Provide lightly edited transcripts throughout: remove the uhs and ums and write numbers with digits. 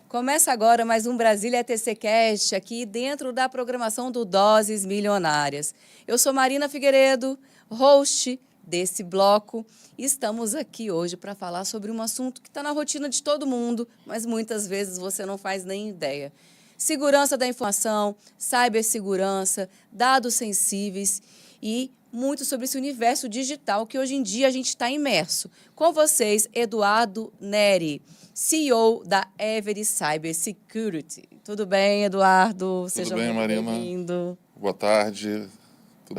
Começa agora mais um Brasília ETC Cast, aqui dentro da programação do Doses Milionárias. Eu sou Marina Figueiredo, host desse bloco, e estamos aqui hoje para falar sobre um assunto que está na rotina de todo mundo, mas muitas vezes você não faz nem ideia. Segurança da informação, cibersegurança, dados sensíveis e muito sobre esse universo digital que hoje em dia a gente está imerso. Com vocês, Eduardo Neri, CEO da Every Cybersecurity. Tudo bem, Eduardo? Tudo bem, Marina? Bem-vindo. Boa tarde.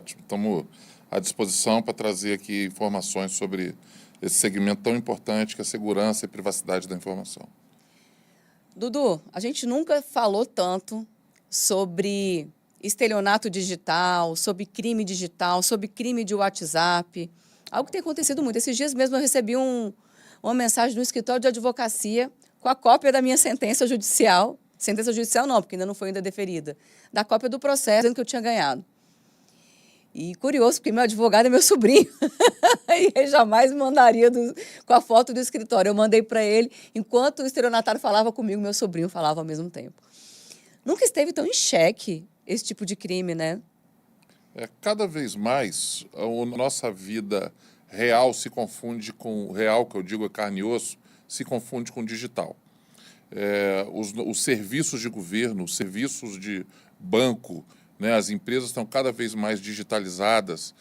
Estamos à disposição para trazer aqui informações sobre esse segmento tão importante que é a segurança e privacidade da informação. Dudu, a gente nunca falou tanto sobre estelionato digital, sobre crime digital, sobre crime de WhatsApp. Algo que tem acontecido muito. Esses dias mesmo eu recebi uma mensagem no escritório de advocacia com a cópia da minha sentença judicial. Sentença judicial não, porque ainda não foi ainda deferida. Da cópia do processo, dizendo que eu tinha ganhado. E curioso, porque meu advogado é meu sobrinho. E ele jamais me mandaria com a foto do escritório. Eu mandei para ele, enquanto o estelionatário falava comigo, meu sobrinho falava ao mesmo tempo. Nunca esteve tão em xeque esse tipo de crime, né? Cada vez mais a nossa vida real se confunde com... Real, que eu digo é carne e osso, se confunde com digital. Os serviços de governo, os serviços de banco, né, as empresas estão cada vez mais digitalizadas,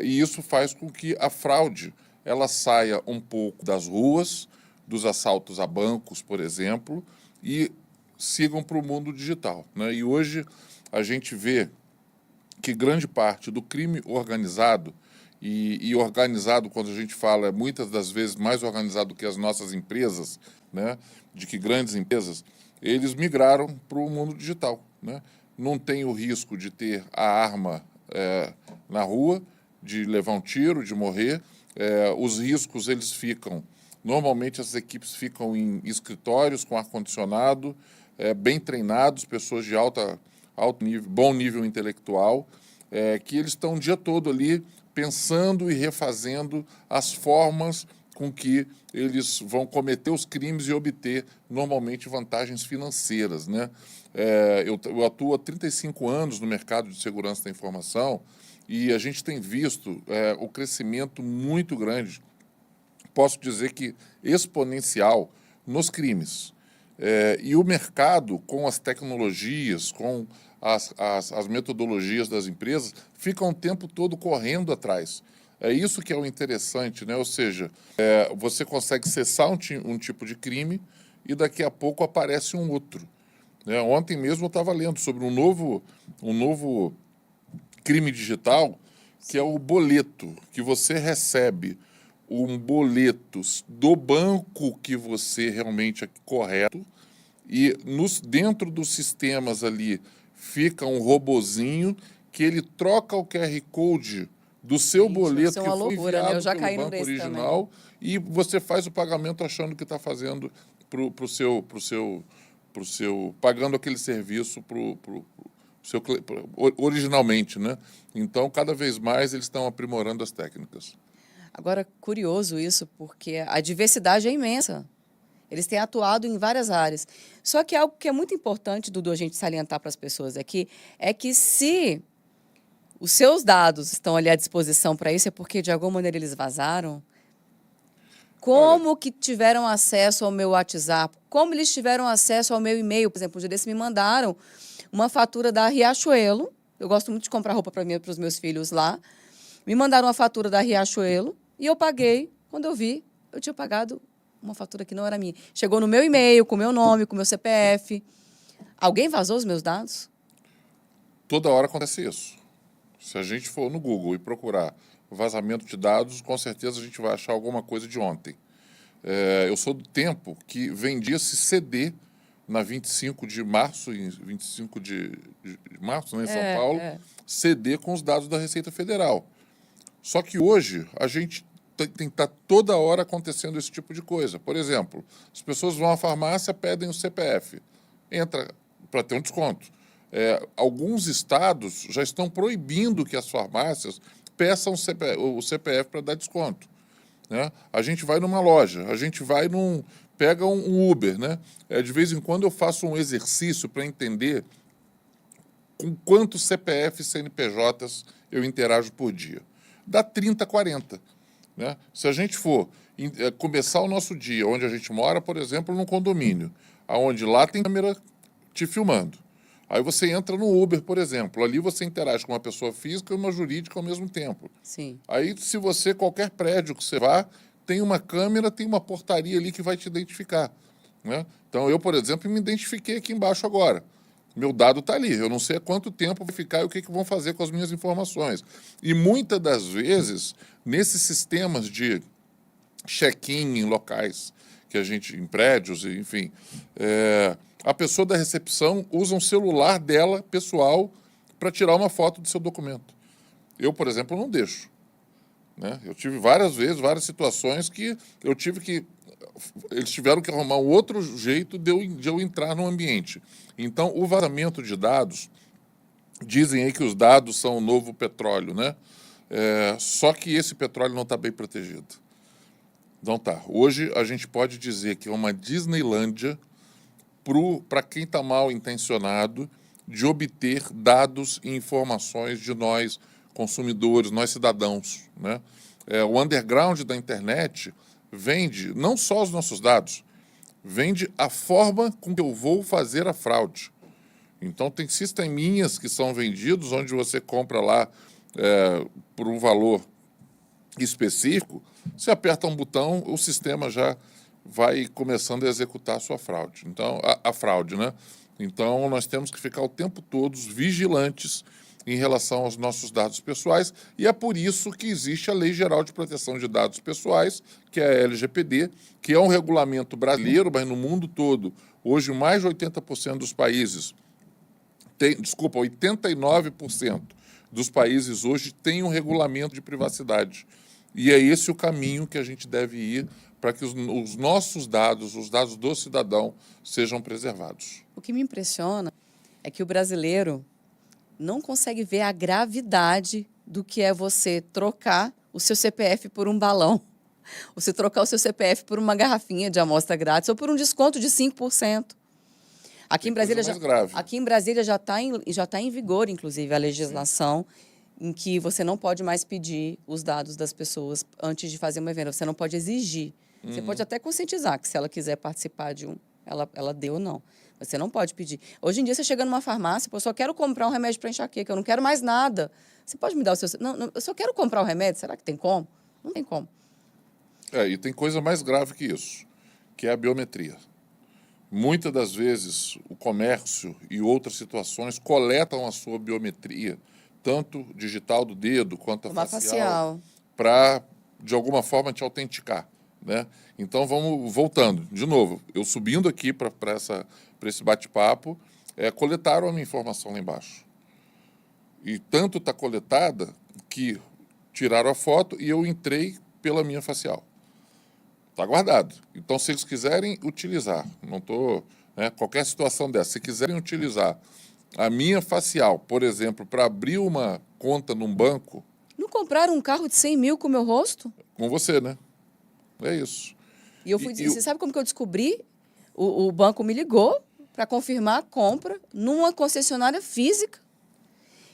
e isso faz com que a fraude ela saia um pouco das ruas, dos assaltos a bancos, por exemplo, e sigam para o mundo digital, né? E hoje a gente vê que grande parte do crime organizado, e organizado, quando a gente fala, muitas das vezes mais organizado que as nossas empresas, né, de que grandes empresas, eles migraram para o mundo digital, né? Não tem o risco de ter a arma na rua, de levar um tiro, de morrer. Os riscos, eles ficam... Normalmente, as equipes ficam em escritórios com ar-condicionado, bem treinados, pessoas de alto nível, bom nível intelectual, que eles estão o dia todo ali pensando e refazendo as formas com que eles vão cometer os crimes e obter, normalmente, vantagens financeiras, né? Eu atuo há 35 anos no mercado de segurança da informação e a gente tem visto o crescimento muito grande, posso dizer que exponencial, nos crimes. E o mercado, com as tecnologias, com as metodologias das empresas, fica o tempo todo correndo atrás. É isso que é o interessante, né? Ou seja, você consegue cessar um tipo de crime e daqui a pouco aparece um outro. Ontem mesmo eu estava lendo sobre um novo crime digital, que é o boleto, que você recebe um boleto do banco que você realmente é correto, e dentro dos sistemas ali fica um robozinho que ele troca o QR Code do seu boleto que foi enviado, né? Eu já caí pelo banco original também. E você faz o pagamento achando que está fazendo pagando aquele serviço originalmente, né? Então, cada vez mais eles estão aprimorando as técnicas. Agora, curioso isso, porque a diversidade é imensa. Eles têm atuado em várias áreas. Só que algo que é muito importante, Dudu, a gente salientar para as pessoas aqui, é que se os seus dados estão ali à disposição para isso, é porque, de alguma maneira, eles vazaram. Como que tiveram acesso ao meu WhatsApp? Como eles tiveram acesso ao meu e-mail? Por exemplo, um dia desses me mandaram uma fatura da Riachuelo. Eu gosto muito de comprar roupa para os meus filhos lá. Me mandaram uma fatura da Riachuelo e eu paguei. Quando eu vi, eu tinha pagado uma fatura que não era minha. Chegou no meu e-mail, com o meu nome, com o meu CPF. Alguém vazou os meus dados? Toda hora acontece isso. Se a gente for no Google e procurar vazamento de dados, com certeza a gente vai achar alguma coisa de ontem. Eu sou do tempo que vendia-se CD na 25 de março, em 25 de março, né, em São Paulo, CD com os dados da Receita Federal. Só que hoje a gente tem que estar toda hora acontecendo esse tipo de coisa. Por exemplo, as pessoas vão à farmácia, pedem o CPF, entra para ter um desconto. Alguns estados já estão proibindo que as farmácias peçam o CPF para dar desconto, né? A gente vai numa loja, a gente vai Pega um Uber, né? De vez em quando eu faço um exercício para entender com quantos CPFs e CNPJs eu interajo por dia. Dá 30, 40. Né? Se a gente for começar o nosso dia, onde a gente mora, por exemplo, num condomínio, onde lá tem câmera te filmando. Aí você entra no Uber, por exemplo. Ali você interage com uma pessoa física e uma jurídica ao mesmo tempo. Sim. Aí, se você, qualquer prédio que você vá, tem uma câmera, tem uma portaria ali que vai te identificar. Né? Então, eu, por exemplo, me identifiquei aqui embaixo agora. Meu dado está ali. Eu não sei há quanto tempo vai ficar e o que vão fazer com as minhas informações. E muitas das vezes, nesses sistemas de check-in em locais que a gente, em prédios, enfim, a pessoa da recepção usa um celular dela, pessoal, para tirar uma foto do seu documento. Eu, por exemplo, não deixo. Né? Eu tive várias vezes, várias situações que eu tive que... Eles tiveram que arrumar um outro jeito de eu entrar no ambiente. Então, o vazamento de dados, dizem aí que os dados são o novo petróleo, né? Só que esse petróleo não está bem protegido. Não está. Hoje, a gente pode dizer que é uma Disneylândia para quem está mal intencionado de obter dados e informações de nós, consumidores, nós cidadãos. Né? O underground da internet vende não só os nossos dados, vende a forma com que eu vou fazer a fraude. Então, tem sisteminhas que são vendidos, onde você compra lá por um valor específico, você aperta um botão, o sistema já vai começando a executar a sua fraude. Então, a fraude, né? Então, nós temos que ficar o tempo todo vigilantes em relação aos nossos dados pessoais, e é por isso que existe a Lei Geral de Proteção de Dados Pessoais, que é a LGPD, que é um regulamento brasileiro, mas no mundo todo, hoje mais de 80% dos países, 89% dos países hoje têm um regulamento de privacidade. E é esse o caminho que a gente deve ir para que os nossos dados, os dados do cidadão, sejam preservados. O que me impressiona é que o brasileiro não consegue ver a gravidade do que é você trocar o seu CPF por um balão, você trocar o seu CPF por uma garrafinha de amostra grátis ou por um desconto de 5%. Aqui em Brasília já está em vigor, inclusive, a legislação em que você não pode mais pedir os dados das pessoas antes de fazer uma venda. Você não pode exigir. Você pode até conscientizar que se ela quiser participar de ela dê ou não. Você não pode pedir. Hoje em dia, você chega numa farmácia, eu só quero comprar um remédio para enxaqueca, eu não quero mais nada. Você pode me dar o seu... Não, eu só quero comprar o remédio. Será que tem como? Não tem como. E tem coisa mais grave que isso, que é a biometria. Muitas das vezes, o comércio e outras situações coletam a sua biometria, tanto digital do dedo quanto a facial, para, de alguma forma, te autenticar. Né? Então, vamos voltando. De novo, eu subindo aqui para esse bate-papo, coletaram a minha informação lá embaixo. E tanto está coletada que tiraram a foto e eu entrei pela minha facial. Está guardado. Então, se eles quiserem utilizar, não estou... qualquer situação dessa, se quiserem utilizar a minha facial, por exemplo, para abrir uma conta num banco... Não compraram um carro de 100 mil com o meu rosto? Com você, né? É isso. E eu fui dizer, você sabe como que eu descobri? O banco me ligou para confirmar a compra numa concessionária física.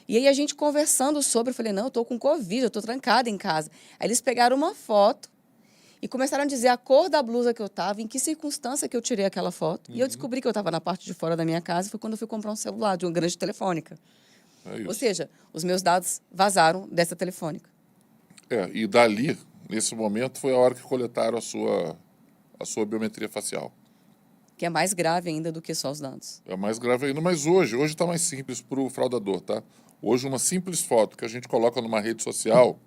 E aí a gente conversando sobre, eu falei, não, eu estou com Covid, eu estou trancada em casa. Aí eles pegaram uma foto e começaram a dizer a cor da blusa que eu estava, em que circunstância que eu tirei aquela foto. E eu descobri que eu estava na parte de fora da minha casa, foi quando eu fui comprar um celular de uma grande telefônica. Ou seja, os meus dados vazaram dessa telefônica. E dali, nesse momento, foi a hora que coletaram a sua biometria facial. Que é mais grave ainda do que só os dados. É mais grave ainda, mas hoje está mais simples para o fraudador, tá? Hoje, uma simples foto que a gente coloca numa rede social,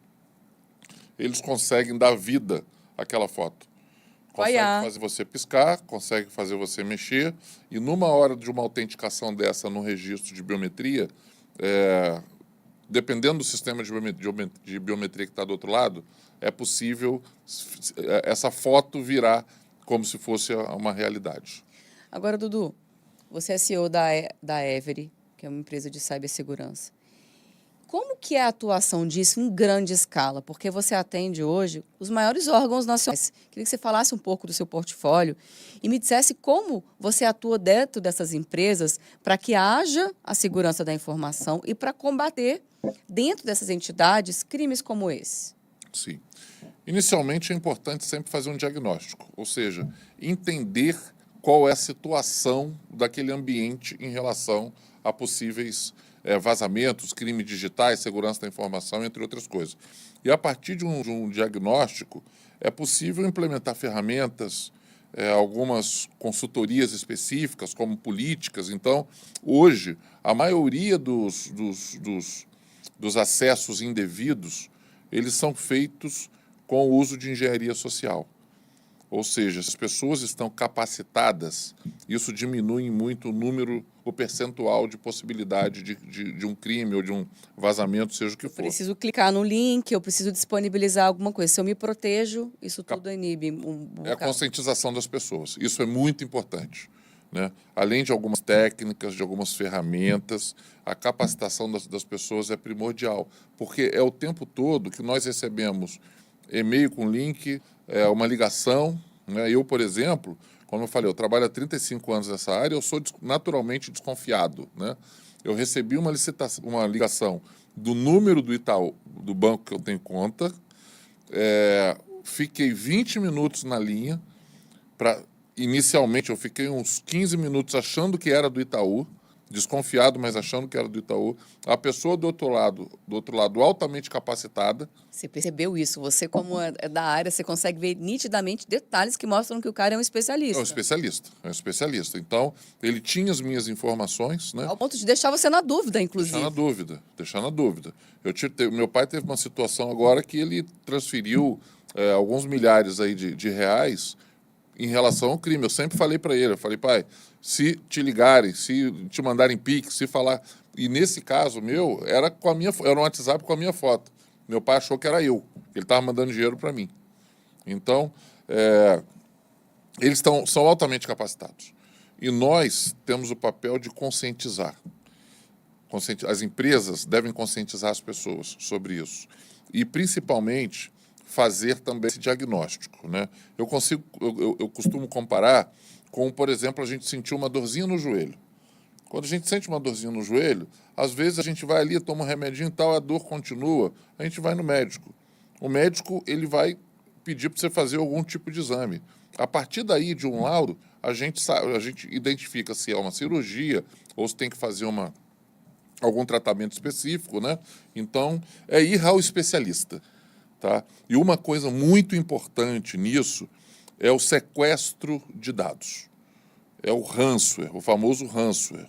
eles conseguem dar vida àquela foto. Consegue fazer você piscar, consegue fazer você mexer, e numa hora de uma autenticação dessa no registro de biometria, dependendo do sistema de biometria que está do outro lado, é possível essa foto virar como se fosse uma realidade. Agora, Dudu, você é CEO da Every, que é uma empresa de cibersegurança. como que é a atuação disso em grande escala? Porque você atende hoje os maiores órgãos nacionais. Queria que você falasse um pouco do seu portfólio e me dissesse como você atua dentro dessas empresas para que haja a segurança da informação e para combater, dentro dessas entidades, crimes como esse. Sim. Inicialmente, é importante sempre fazer um diagnóstico, ou seja, entender qual é a situação daquele ambiente em relação a possíveis vazamentos, crimes digitais, segurança da informação, entre outras coisas. E a partir de um diagnóstico, é possível implementar ferramentas, algumas consultorias específicas, como políticas. Então, hoje, a maioria dos acessos indevidos, eles são feitos com o uso de engenharia social. Ou seja, se as pessoas estão capacitadas, isso diminui muito o percentual de possibilidade de um crime ou de um vazamento, seja o que for. Preciso clicar no link, eu preciso disponibilizar alguma coisa. Se eu me protejo, isso tudo inibe um É a conscientização das pessoas. Isso é muito importante, né? Além de algumas técnicas, de algumas ferramentas, a capacitação das pessoas é primordial, porque é o tempo todo que nós recebemos e-mail com link, uma ligação, né? Eu, por exemplo, como eu falei, eu trabalho há 35 anos nessa área, eu sou naturalmente desconfiado, né? Eu recebi uma ligação do número do Itaú, do banco que eu tenho conta, fiquei 20 minutos na linha, inicialmente eu fiquei uns 15 minutos achando que era do Itaú, desconfiado, mas achando que era do Itaú. A pessoa do outro lado altamente capacitada. Você percebeu isso? Você, como é da área, você consegue ver nitidamente detalhes que mostram que o cara é um especialista. É um especialista. Então, ele tinha as minhas informações, né? Ao ponto de deixar você na dúvida, inclusive. Deixar na dúvida. Meu pai teve uma situação agora que ele transferiu alguns milhares aí de reais em relação ao crime. Eu sempre falei para ele, pai, se te ligarem, se te mandarem Pix, se falar... E nesse caso meu, era um WhatsApp com a minha foto. Meu pai achou que era eu. Ele estava mandando dinheiro para mim. Então, eles são altamente capacitados. E nós temos o papel de conscientizar. As empresas devem conscientizar as pessoas sobre isso. E, principalmente, fazer também esse diagnóstico, né? Eu costumo comparar com, por exemplo, a gente sentir uma dorzinha no joelho. Quando a gente sente uma dorzinha no joelho, às vezes a gente vai ali, toma um remedinho e tal, a dor continua, a gente vai no médico. O médico, ele vai pedir para você fazer algum tipo de exame. A partir daí, de um laudo, a gente identifica se é uma cirurgia ou se tem que fazer algum tratamento específico, né? Então, é ir ao especialista. Tá? E uma coisa muito importante nisso é o sequestro de dados. É o ransomware, o famoso ransomware.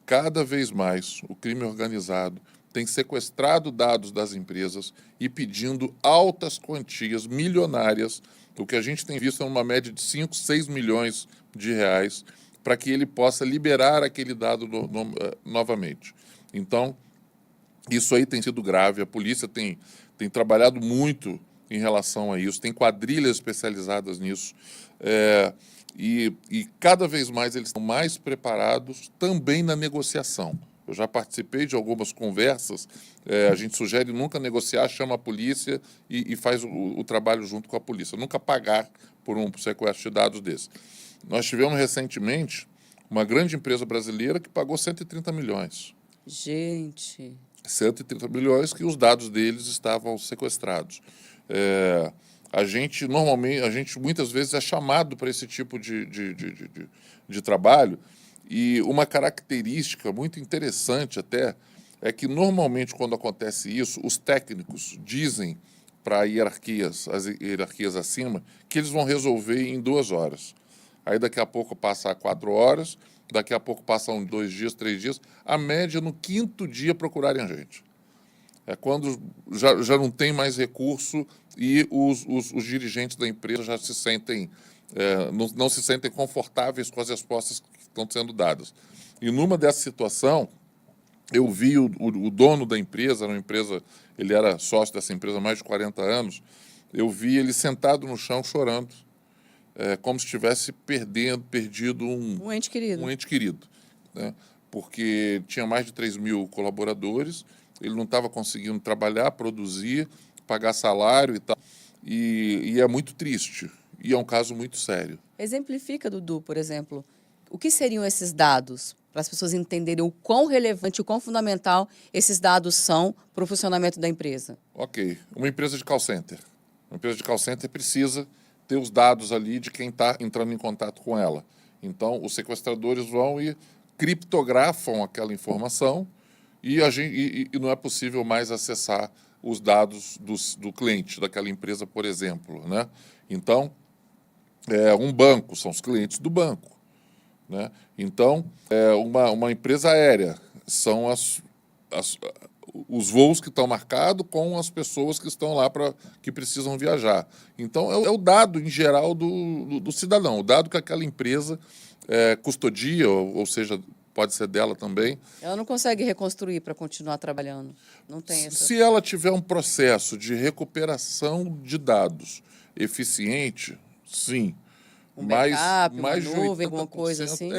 Cada vez mais o crime organizado tem sequestrado dados das empresas e pedindo altas quantias milionárias, o que a gente tem visto é uma média de 5, 6 milhões de reais, para que ele possa liberar aquele dado novamente. Então, isso aí tem sido grave, a polícia tem trabalhado muito em relação a isso, tem quadrilhas especializadas nisso, e cada vez mais eles estão mais preparados também na negociação. Eu já participei de algumas conversas, a gente sugere nunca negociar, chama a polícia e faz o trabalho junto com a polícia, nunca pagar por um sequestro de dados desse. Nós tivemos recentemente uma grande empresa brasileira que pagou 130 milhões. Gente... 130 milhões que os dados deles estavam sequestrados. A gente muitas vezes é chamado para esse tipo de trabalho, e uma característica muito interessante até é que normalmente quando acontece isso, os técnicos dizem para as hierarquias acima, que eles vão resolver em 2 horas. Aí daqui a pouco passa 4 horas, daqui a pouco passam 2 dias, 3 dias, a média no 5º dia procurarem a gente. É quando já não tem mais recurso e os dirigentes da empresa já se sentem, não se sentem confortáveis com as respostas que estão sendo dadas. E numa dessa situação, eu vi o dono da empresa, ele era sócio dessa empresa há mais de 40 anos, eu vi ele sentado no chão chorando, como se tivesse perdido um ente querido. Né? Porque tinha mais de 3 mil colaboradores ele não estava conseguindo trabalhar, produzir, pagar salário e tal. E é muito triste. E é um caso muito sério. Exemplifica, Dudu, por exemplo, o que seriam esses dados, para as pessoas entenderem o quão relevante, o quão fundamental esses dados são para o funcionamento da empresa. Ok, uma empresa de call center. Uma empresa de call center precisa ter os dados ali de quem está entrando em contato com ela. Então, os sequestradores vão e criptografam aquela informação e não é possível mais acessar os dados do cliente daquela empresa, por exemplo, né? Então, um banco, são os clientes do banco, né? Então, uma empresa aérea, são os voos que estão marcados com as pessoas que estão lá que precisam viajar. Então, é o dado, em geral, do cidadão, o dado que aquela empresa custodia, ou seja, pode ser dela também. Ela não consegue reconstruir para continuar trabalhando. Não tem essa... Se ela tiver um processo de recuperação de dados eficiente, sim. Um backup, mais uma de nuvem, 80%, alguma coisa assim?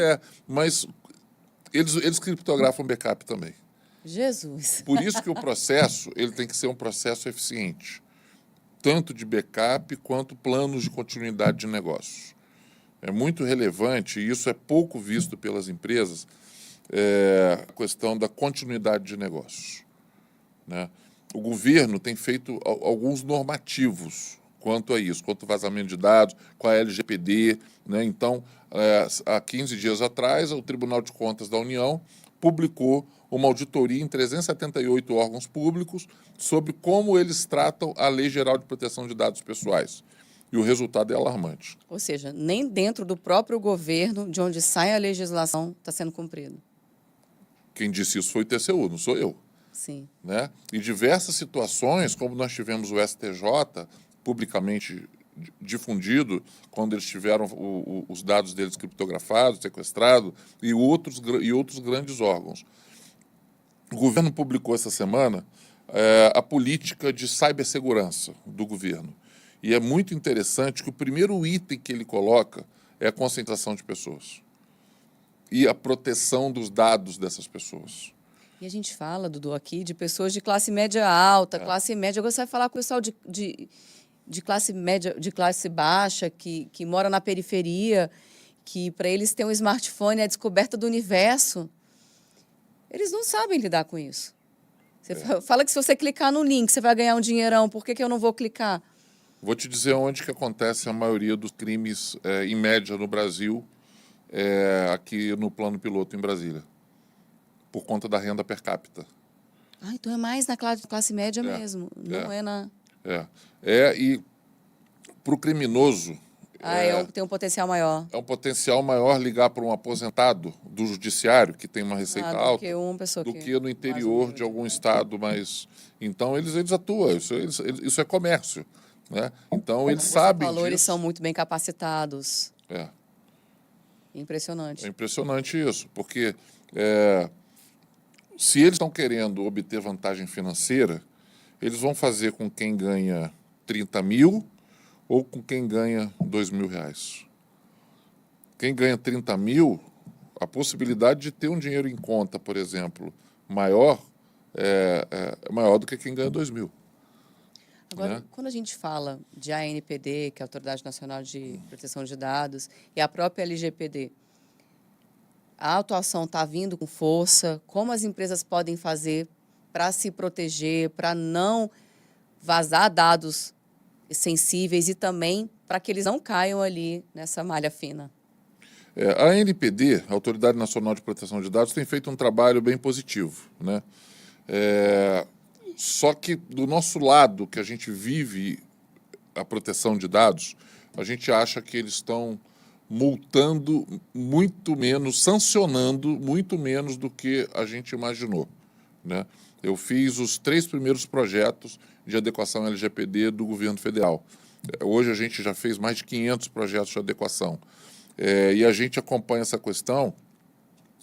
Mas eles criptografam backup também. Jesus! Por isso que o processo ele tem que ser um processo eficiente, tanto de backup quanto planos de continuidade de negócios. É muito relevante, e isso é pouco visto pelas empresas, a questão da continuidade de negócios, né? O governo tem feito alguns normativos quanto a isso, quanto ao vazamento de dados, com a LGPD, né? Então, há 15 dias atrás, o Tribunal de Contas da União publicou uma auditoria em 378 órgãos públicos sobre como eles tratam a Lei Geral de Proteção de Dados Pessoais. E o resultado é alarmante. Ou seja, nem dentro do próprio governo, de onde sai a legislação, está sendo cumprido. Quem disse isso foi o TCU, não sou eu. Sim. Né? E diversas situações, como nós tivemos o STJ publicamente difundido, quando eles tiveram os dados deles criptografados, sequestrados, e outros grandes órgãos. O governo publicou essa semana a política de cibersegurança do governo. E é muito interessante que o primeiro item que ele coloca é a concentração de pessoas e a proteção dos dados dessas pessoas. E a gente fala, Dudu, aqui de pessoas de classe média alta, classe média. Agora você vai falar com o pessoal de classe média, de classe baixa, que mora na periferia, que para eles ter um smartphone é a descoberta do universo. Eles não sabem lidar com isso. Você fala que se você clicar no link, você vai ganhar um dinheirão. Por que eu não vou clicar? Vou te dizer onde que acontece a maioria dos crimes, em média, no Brasil, aqui no plano piloto em Brasília, por conta da renda per capita. Então é mais na classe média mesmo, não é na... E para o criminoso... tem um potencial maior. É um potencial maior ligar para um aposentado do judiciário, que tem uma receita alta, do que no interior de algum estado. Mas, então, eles atuam, isso é comércio. Né? Então, eles sabem disso. Eles são muito bem capacitados. Impressionante. É impressionante isso, porque se eles estão querendo obter vantagem financeira, eles vão fazer com quem ganha 30 mil ou com quem ganha 2 mil reais. Quem ganha 30 mil, a possibilidade de ter um dinheiro em conta, por exemplo, maior, é maior do que quem ganha 2 mil. Agora, quando a gente fala de ANPD, que é a Autoridade Nacional de Proteção de Dados, e a própria LGPD, a atuação está vindo com força? Como as empresas podem fazer para se proteger, para não vazar dados sensíveis e também para que eles não caiam ali nessa malha fina? A ANPD, a Autoridade Nacional de Proteção de Dados, tem feito um trabalho bem positivo, né? Só que do nosso lado, que a gente vive a proteção de dados, a gente acha que eles estão multando muito menos, sancionando muito menos do que a gente imaginou, né? Eu fiz os 3 primeiros projetos de adequação LGPD do governo federal. Hoje a gente já fez mais de 500 projetos de adequação. E a gente acompanha essa questão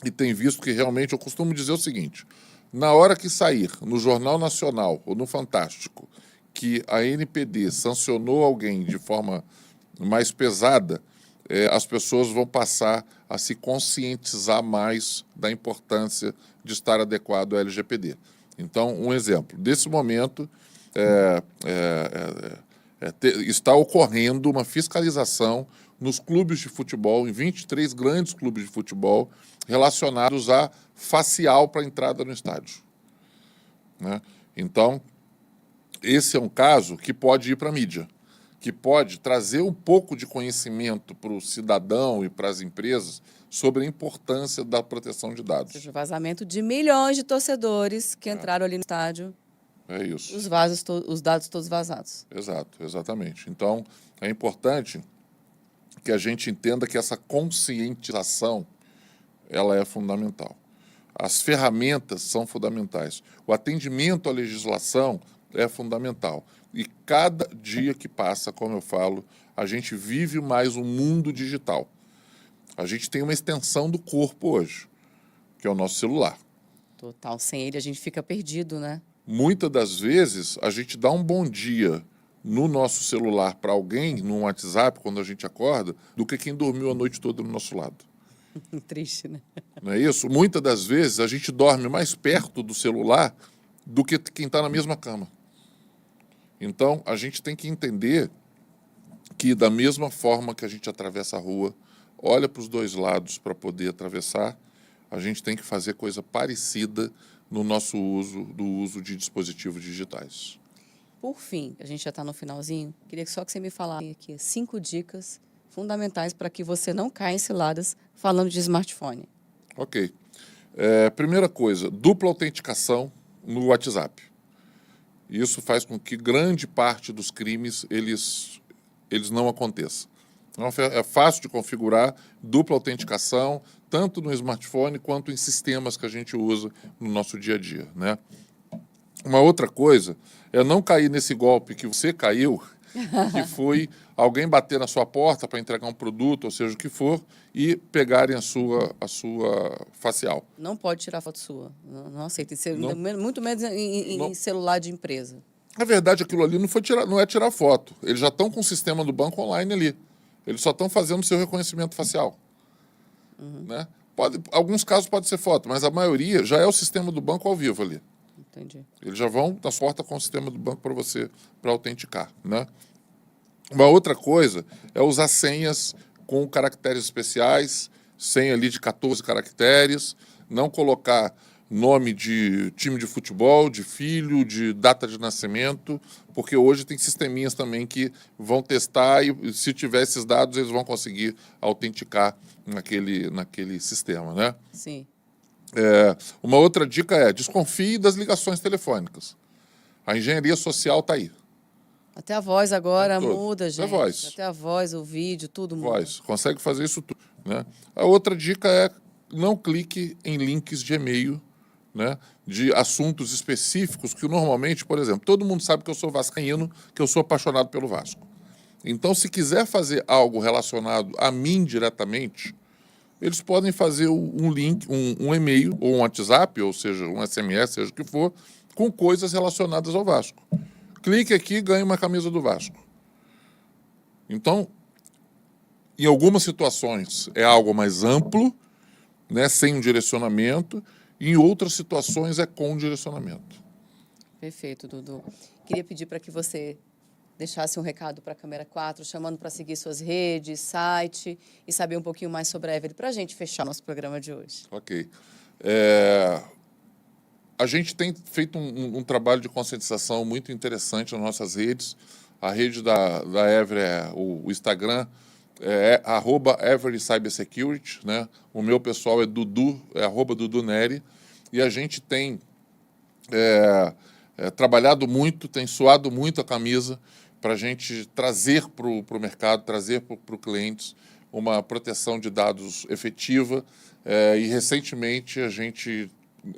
e tem visto que realmente, eu costumo dizer o seguinte: na hora que sair no Jornal Nacional ou no Fantástico que a ANPD sancionou alguém de forma mais pesada, as pessoas vão passar a se conscientizar mais da importância de estar adequado à LGPD. Então, um exemplo. Nesse momento, está ocorrendo uma fiscalização nos clubes de futebol, em 23 grandes clubes de futebol, relacionados a facial para entrada no estádio. Né? Então, esse é um caso que pode ir para a mídia, que pode trazer um pouco de conhecimento para o cidadão e para as empresas sobre a importância da proteção de dados. Ou seja, o vazamento de milhões de torcedores que entraram ali no estádio. É isso. Os dados todos vazados. Exato, exatamente. Então, é importante que a gente entenda que essa conscientização ela é fundamental. As ferramentas são fundamentais. O atendimento à legislação é fundamental. E cada dia que passa, como eu falo, a gente vive mais um mundo digital. A gente tem uma extensão do corpo hoje, que é o nosso celular. Total. Sem ele a gente fica perdido, né? Muitas das vezes, a gente dá um bom dia no nosso celular para alguém, no WhatsApp, quando a gente acorda, do que quem dormiu a noite toda do nosso lado. Triste, né? Não é isso? Muitas das vezes, a gente dorme mais perto do celular do que quem está na mesma cama. Então, a gente tem que entender que, da mesma forma que a gente atravessa a rua, olha para os dois lados para poder atravessar, a gente tem que fazer coisa parecida no nosso uso de dispositivos digitais. Por fim, a gente já está no finalzinho, queria só que você me falasse aqui 5 dicas fundamentais para que você não caia em ciladas falando de smartphone. Ok. Primeira coisa, dupla autenticação no WhatsApp. Isso faz com que grande parte dos crimes eles não aconteçam. Então, é fácil de configurar dupla autenticação, tanto no smartphone quanto em sistemas que a gente usa no nosso dia a dia, né? Uma outra coisa é não cair nesse golpe que você caiu, que foi alguém bater na sua porta para entregar um produto, ou seja, o que for, e pegarem a sua facial. Não pode tirar foto sua. Não aceita. Não. Muito menos em celular de empresa. Na verdade, aquilo ali não é tirar foto. Eles já estão com o sistema do banco online ali. Eles só estão fazendo o seu reconhecimento facial. Né? Alguns casos pode ser foto, mas a maioria já é o sistema do banco ao vivo ali. Entendi. Eles já vão na porta com o sistema do banco para autenticar. Né? Uma outra coisa é usar senhas com caracteres especiais, senha ali de 14 caracteres, não colocar nome de time de futebol, de filho, de data de nascimento, porque hoje tem sisteminhas também que vão testar e, se tiver esses dados, eles vão conseguir autenticar naquele sistema, né? Sim. Uma outra dica é desconfie das ligações telefônicas. A engenharia social está aí. Até a voz agora Tudo. muda, gente. Até a voz, o vídeo, tudo muda. Voz, consegue fazer isso tudo. Né? A outra dica é não clique em links de e-mail, né, de assuntos específicos que normalmente, por exemplo, todo mundo sabe que eu sou vascaíno, que eu sou apaixonado pelo Vasco. Então, se quiser fazer algo relacionado a mim diretamente, eles podem fazer um link, um e-mail, ou um WhatsApp, ou seja, um SMS, seja o que for, com coisas relacionadas ao Vasco. Clique aqui e ganhe uma camisa do Vasco. Então, em algumas situações é algo mais amplo, né, sem um direcionamento, e em outras situações é com direcionamento. Perfeito, Dudu. Queria pedir para que você deixasse um recado para a Câmera 4, chamando para seguir suas redes, site e saber um pouquinho mais sobre a Everly, para a gente fechar nosso programa de hoje. Ok. A gente tem feito um trabalho de conscientização muito interessante nas nossas redes. A rede da Everly, o Instagram, é @EveryCybersecurity, né? O meu pessoal é Dudu, @DuduNeri. E a gente tem trabalhado muito, tem suado muito a camisa para a gente trazer para o mercado, trazer para os clientes uma proteção de dados efetiva. E recentemente a gente,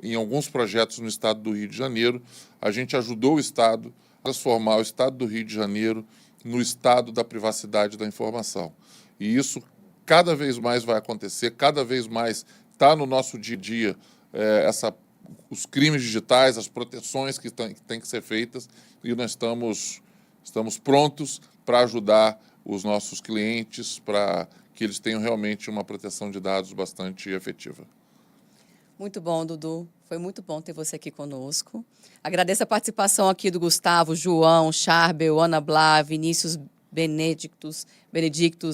em alguns projetos no estado do Rio de Janeiro, a gente ajudou o estado a transformar o estado do Rio de Janeiro no estado da privacidade da informação. E isso cada vez mais vai acontecer, cada vez mais está no nosso dia a dia os crimes digitais, as proteções que têm que ser feitas, e nós estamos prontos para ajudar os nossos clientes para que eles tenham realmente uma proteção de dados bastante efetiva. Muito bom, Dudu. Foi muito bom ter você aqui conosco. Agradeço a participação aqui do Gustavo, João, Charbel, Ana Blá, Vinícius Benedictus,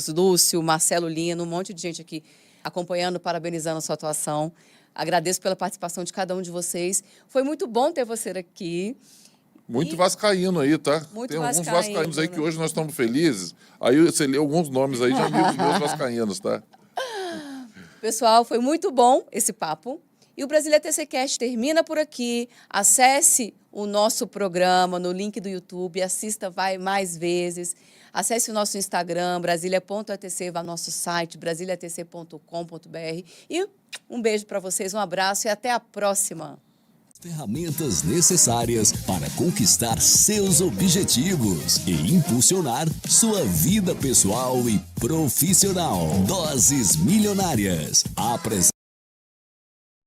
Lúcio, Marcelo Lino, um monte de gente aqui acompanhando, parabenizando a sua atuação. Agradeço pela participação de cada um de vocês. Foi muito bom ter você aqui. Muito vascaíno aí, tá? Muito Tem alguns vascaíno, vascaínos aí que né? hoje nós estamos felizes. Aí você lê alguns nomes aí de amigos meus vascaínos, tá? Pessoal, foi muito bom esse papo. E o Brasília TCcast termina por aqui. Acesse o nosso programa no link do YouTube, assista mais vezes. Acesse o nosso Instagram, brasilia.atc, vá ao nosso site, brasiliatc.com.br. E um beijo para vocês, um abraço e até a próxima. Ferramentas necessárias para conquistar seus objetivos e impulsionar sua vida pessoal e profissional. Doses Milionárias.